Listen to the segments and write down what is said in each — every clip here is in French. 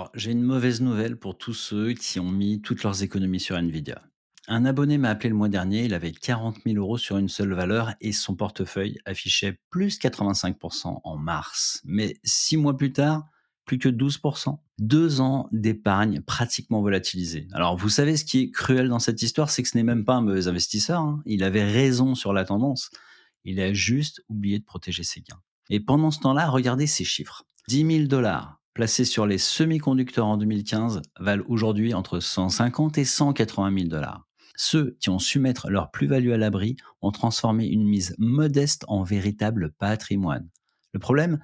Alors, j'ai une mauvaise nouvelle pour tous ceux qui ont mis toutes leurs économies sur Nvidia. Un abonné m'a appelé le mois dernier, il avait 40 000 euros sur une seule valeur et son portefeuille affichait plus 85% en mars. Mais 6 mois plus tard, plus que 12%. 2 ans d'épargne pratiquement volatilisée. Alors, vous savez ce qui est cruel dans cette histoire, c'est que ce n'est même pas un mauvais investisseur, hein. Il avait raison sur la tendance. Il a juste oublié de protéger ses gains. Et pendant ce temps-là, regardez ces chiffres. 10 000 $ placés sur les semi-conducteurs en 2015 valent aujourd'hui entre 150 et 180 000 $. Ceux qui ont su mettre leur plus-value à l'abri ont transformé une mise modeste en véritable patrimoine. Le problème,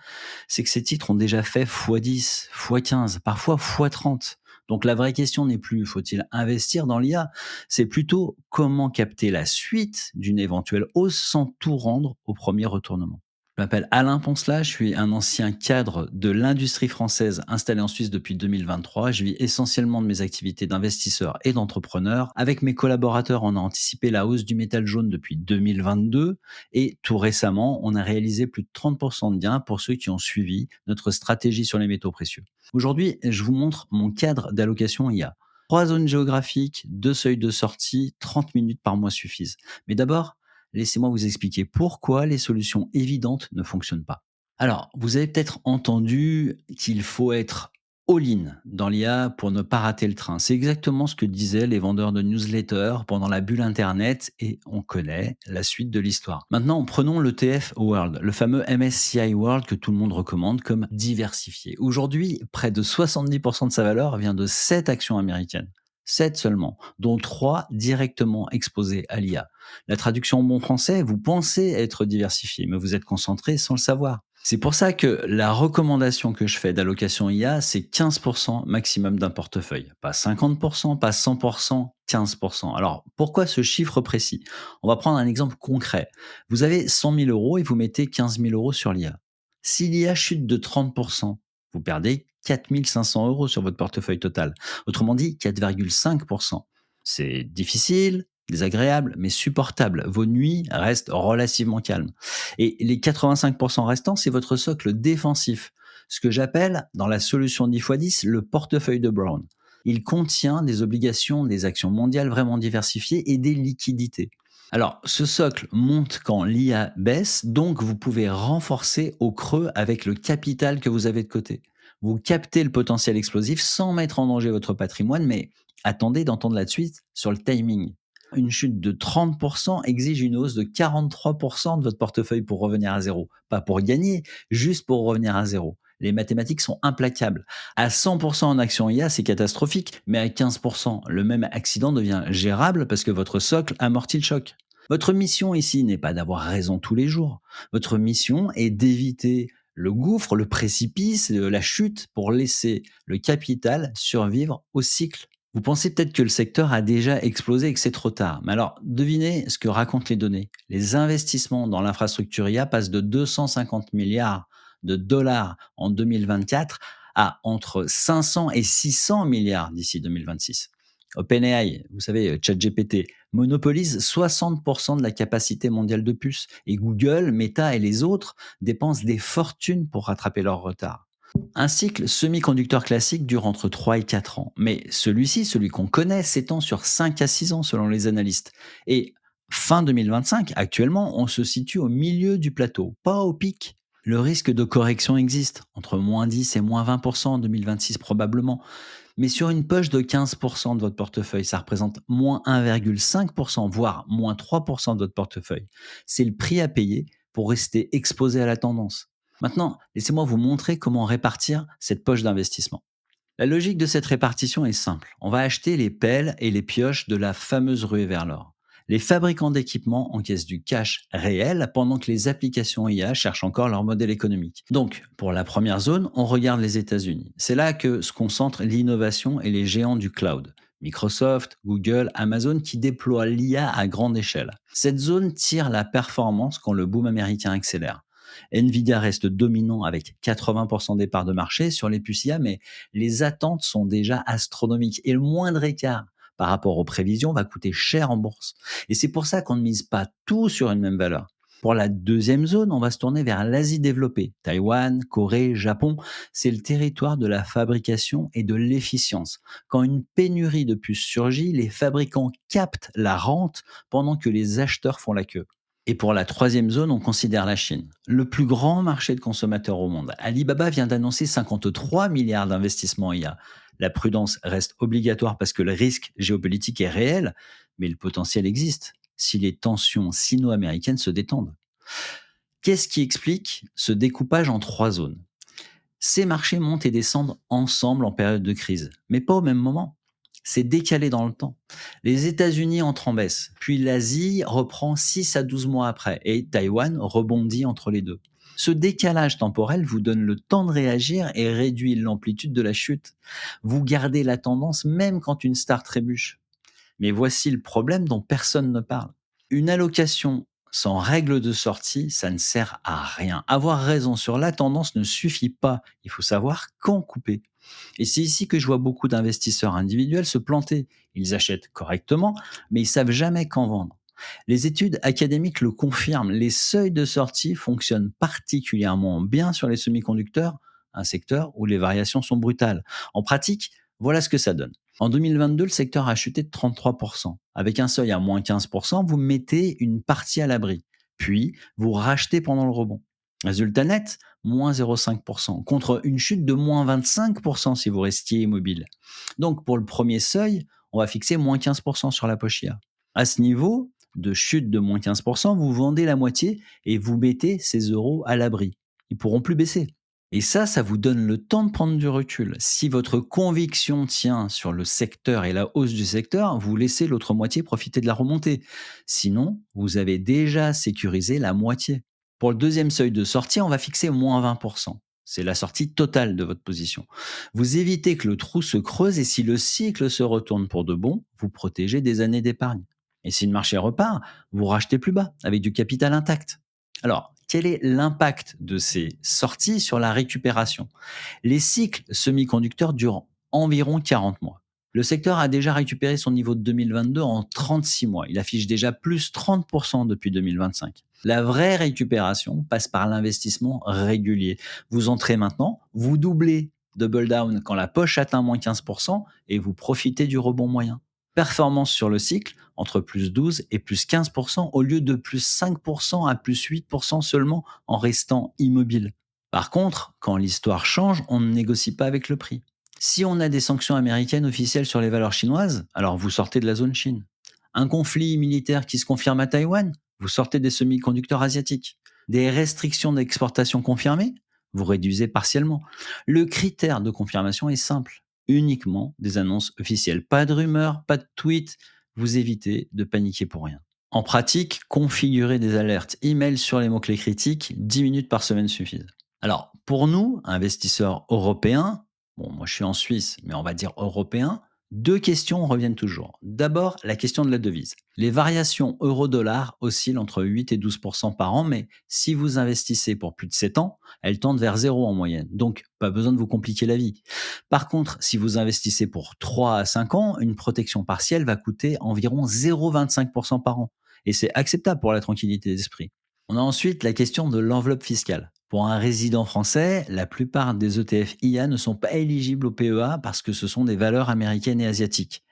c'est que ces titres ont déjà fait x10, x15, parfois x30. Donc la vraie question n'est plus faut-il investir dans l'IA, c'est plutôt comment capter la suite d'une éventuelle hausse sans tout rendre au premier retournement. Je m'appelle Alain Poncelat, je suis un ancien cadre de l'industrie française installé en Suisse depuis 2023. Je vis essentiellement de mes activités d'investisseur et d'entrepreneur. Avec mes collaborateurs, on a anticipé la hausse du métal jaune depuis 2022 et tout récemment, on a réalisé plus de 30% de gains pour ceux qui ont suivi notre stratégie sur les métaux précieux. Aujourd'hui, je vous montre mon cadre d'allocation IA. 3 zones géographiques, 2 seuils de sortie, 30 minutes par mois suffisent. Mais d'abord, laissez-moi vous expliquer pourquoi les solutions évidentes ne fonctionnent pas. Alors, vous avez peut-être entendu qu'il faut être all-in dans l'IA pour ne pas rater le train. C'est exactement ce que disaient les vendeurs de newsletters pendant la bulle Internet et on connaît la suite de l'histoire. Maintenant, prenons l'ETF World, le fameux MSCI World que tout le monde recommande comme diversifié. Aujourd'hui, près de 70% de sa valeur vient de 7 actions américaines. 7 seulement, dont 3 directement exposées à l'IA. La traduction en bon français, vous pensez être diversifié, mais vous êtes concentré sans le savoir. C'est pour ça que la recommandation que je fais d'allocation IA, c'est 15% maximum d'un portefeuille. Pas 50%, pas 100%, 15%. Alors, pourquoi ce chiffre précis? On va prendre un exemple concret. Vous avez 100 000 euros et vous mettez 15 000 euros sur l'IA. Si l'IA chute de 30%, vous perdez 4 500 euros sur votre portefeuille total. Autrement dit, 4,5%. C'est difficile, désagréable, mais supportable. Vos nuits restent relativement calmes. Et les 85% restants, c'est votre socle défensif. Ce que j'appelle, dans la solution 10x10, le portefeuille de Brown. Il contient des obligations, des actions mondiales vraiment diversifiées et des liquidités. Alors, ce socle monte quand l'IA baisse, donc vous pouvez renforcer au creux avec le capital que vous avez de côté. Vous captez le potentiel explosif sans mettre en danger votre patrimoine, mais attendez d'entendre la suite sur le timing. Une chute de 30% exige une hausse de 43% de votre portefeuille pour revenir à zéro. Pas pour gagner, juste pour revenir à zéro. Les mathématiques sont implacables. À 100% en action IA, c'est catastrophique, mais à 15%, le même accident devient gérable parce que votre socle amortit le choc. Votre mission ici n'est pas d'avoir raison tous les jours. Votre mission est d'éviter le gouffre, le précipice, la chute pour laisser le capital survivre au cycle. Vous pensez peut-être que le secteur a déjà explosé et que c'est trop tard. Mais alors, devinez ce que racontent les données. Les investissements dans l'infrastructure IA passent de 250 milliards de dollars en 2024 à entre 500 et 600 milliards d'ici 2026. OpenAI, vous savez, ChatGPT, monopolise 60% de la capacité mondiale de puces. Et Google, Meta et les autres dépensent des fortunes pour rattraper leur retard. Un cycle semi-conducteur classique dure entre 3 et 4 ans, mais celui-ci, celui qu'on connaît, s'étend sur 5 à 6 ans selon les analystes. Et fin 2025, actuellement, on se situe au milieu du plateau, pas au pic. Le risque de correction existe, entre moins 10 et moins 20% en 2026 probablement, mais sur une poche de 15% de votre portefeuille, ça représente moins 1,5%, voire moins 3% de votre portefeuille. C'est le prix à payer pour rester exposé à la tendance. Maintenant, laissez-moi vous montrer comment répartir cette poche d'investissement. La logique de cette répartition est simple. On va acheter les pelles et les pioches de la fameuse ruée vers l'or. Les fabricants d'équipements encaissent du cash réel pendant que les applications IA cherchent encore leur modèle économique. Donc, pour la première zone, on regarde les États-Unis. C'est là que se concentre l'innovation et les géants du cloud. Microsoft, Google, Amazon qui déploient l'IA à grande échelle. Cette zone tire la performance quand le boom américain accélère. Nvidia reste dominant avec 80% des parts de marché sur les puces IA, mais les attentes sont déjà astronomiques et le moindre écart par rapport aux prévisions va coûter cher en bourse. Et c'est pour ça qu'on ne mise pas tout sur une même valeur. Pour la deuxième zone, on va se tourner vers l'Asie développée. Taïwan, Corée, Japon, c'est le territoire de la fabrication et de l'efficience. Quand une pénurie de puces surgit, les fabricants captent la rente pendant que les acheteurs font la queue. Et pour la troisième zone, on considère la Chine, le plus grand marché de consommateurs au monde. Alibaba vient d'annoncer 53 milliards d'investissements en IA. La prudence reste obligatoire parce que le risque géopolitique est réel, mais le potentiel existe si les tensions sino-américaines se détendent. Qu'est-ce qui explique ce découpage en trois zones? Ces marchés montent et descendent ensemble en période de crise, mais pas au même moment. C'est décalé dans le temps. Les États-Unis entrent en baisse, puis l'Asie reprend 6 à 12 mois après, et Taïwan rebondit entre les deux. Ce décalage temporel vous donne le temps de réagir et réduit l'amplitude de la chute. Vous gardez la tendance même quand une star trébuche. Mais voici le problème dont personne ne parle. Une allocation sans règle de sortie, ça ne sert à rien. Avoir raison sur la tendance ne suffit pas. Il faut savoir quand couper. Et c'est ici que je vois beaucoup d'investisseurs individuels se planter. Ils achètent correctement, mais ils savent jamais quand vendre. Les études académiques le confirment. Les seuils de sortie fonctionnent particulièrement bien sur les semi-conducteurs, un secteur où les variations sont brutales. En pratique, voilà ce que ça donne. En 2022, le secteur a chuté de 33%. Avec un seuil à moins 15%, vous mettez une partie à l'abri. Puis, vous rachetez pendant le rebond. Résultat net, moins 0,5%, contre une chute de moins 25% si vous restiez immobile. Donc, pour le premier seuil, on va fixer moins 15% sur la poche IA. À ce niveau de chute de moins 15%, vous vendez la moitié et vous mettez ces euros à l'abri. Ils pourront plus baisser. Et ça vous donne le temps de prendre du recul. Si votre conviction tient sur le secteur et la hausse du secteur, vous laissez l'autre moitié profiter de la remontée. Sinon, vous avez déjà sécurisé la moitié. Pour le deuxième seuil de sortie, on va fixer moins 20%. C'est la sortie totale de votre position. Vous évitez que le trou se creuse et si le cycle se retourne pour de bon, vous protégez des années d'épargne. Et si le marché repart, vous rachetez plus bas avec du capital intact. Alors, quel est l'impact de ces sorties sur la récupération? Les cycles semi-conducteurs durent environ 40 mois. Le secteur a déjà récupéré son niveau de 2022 en 36 mois. Il affiche déjà plus 30% depuis 2025. La vraie récupération passe par l'investissement régulier. Vous entrez maintenant, vous doublez double down quand la poche atteint moins 15% et vous profitez du rebond moyen. Performance sur le cycle entre plus 12 et plus 15% au lieu de plus 5% à plus 8% seulement en restant immobile. Par contre, quand l'histoire change, on ne négocie pas avec le prix. Si on a des sanctions américaines officielles sur les valeurs chinoises, alors vous sortez de la zone Chine. Un conflit militaire qui se confirme à Taïwan, vous sortez des semi-conducteurs asiatiques. Des restrictions d'exportation confirmées, vous réduisez partiellement. Le critère de confirmation est simple. Uniquement des annonces officielles. Pas de rumeurs, pas de tweets. Vous évitez de paniquer pour rien. En pratique, configurer des alertes email sur les mots-clés critiques, 10 minutes par semaine suffisent. Alors, pour nous, investisseurs européens, bon, moi je suis en Suisse, mais on va dire européens, deux questions reviennent toujours. D'abord, la question de la devise. Les variations euro-dollar oscillent entre 8 et 12% par an, mais si vous investissez pour plus de 7 ans, elles tendent vers zéro en moyenne. Donc, pas besoin de vous compliquer la vie. Par contre, si vous investissez pour 3 à 5 ans, une protection partielle va coûter environ 0,25% par an. Et c'est acceptable pour la tranquillité d'esprit. On a ensuite la question de l'enveloppe fiscale. Pour un résident français, la plupart des ETF IA ne sont pas éligibles au PEA parce que ce sont des valeurs américaines et asiatiques.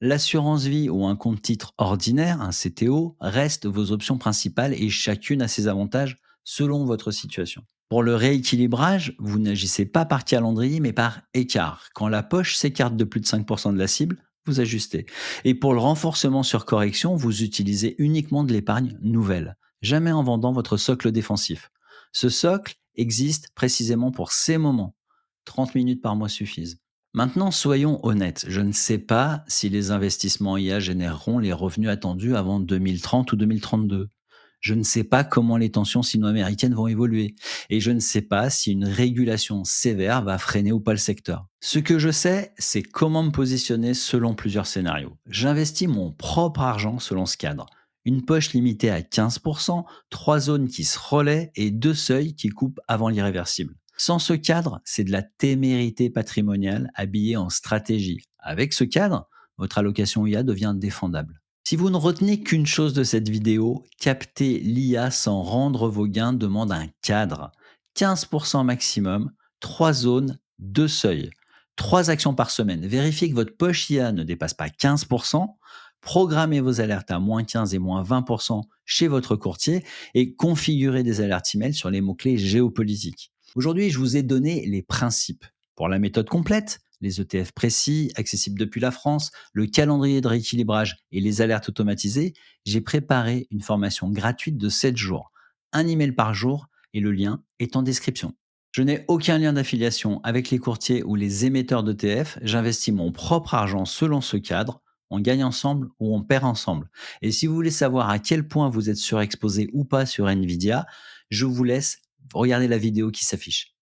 L'assurance vie ou un compte titre ordinaire, un CTO, restent vos options principales et chacune a ses avantages selon votre situation. Pour le rééquilibrage, vous n'agissez pas par calendrier mais par écart. Quand la poche s'écarte de plus de 5% de la cible, vous ajustez. Et pour le renforcement sur correction, vous utilisez uniquement de l'épargne nouvelle, jamais en vendant votre socle défensif. Ce socle existe précisément pour ces moments. 30 minutes par mois suffisent. Maintenant, soyons honnêtes, je ne sais pas si les investissements IA généreront les revenus attendus avant 2030 ou 2032. Je ne sais pas comment les tensions sino-américaines vont évoluer. Et je ne sais pas si une régulation sévère va freiner ou pas le secteur. Ce que je sais, c'est comment me positionner selon plusieurs scénarios. J'investis mon propre argent selon ce cadre. Une poche limitée à 15%, trois zones qui se relaient et deux seuils qui coupent avant l'irréversible. Sans ce cadre, c'est de la témérité patrimoniale habillée en stratégie. Avec ce cadre, votre allocation IA devient défendable. Si vous ne retenez qu'une chose de cette vidéo, capter l'IA sans rendre vos gains demande un cadre. 15% maximum, 3 zones, 2 seuils. 3 actions par semaine. Vérifiez que votre poche IA ne dépasse pas 15%. Programmez vos alertes à moins 15 et moins 20% chez votre courtier et configurez des alertes email sur les mots-clés géopolitiques. Aujourd'hui, je vous ai donné les principes. Pour la méthode complète, les ETF précis, accessibles depuis la France, le calendrier de rééquilibrage et les alertes automatisées, j'ai préparé une formation gratuite de 7 jours. Un email par jour et le lien est en description. Je n'ai aucun lien d'affiliation avec les courtiers ou les émetteurs d'ETF. J'investis mon propre argent selon ce cadre. On gagne ensemble ou on perd ensemble. Et si vous voulez savoir à quel point vous êtes surexposé ou pas sur Nvidia, je vous laisse regarder la vidéo qui s'affiche.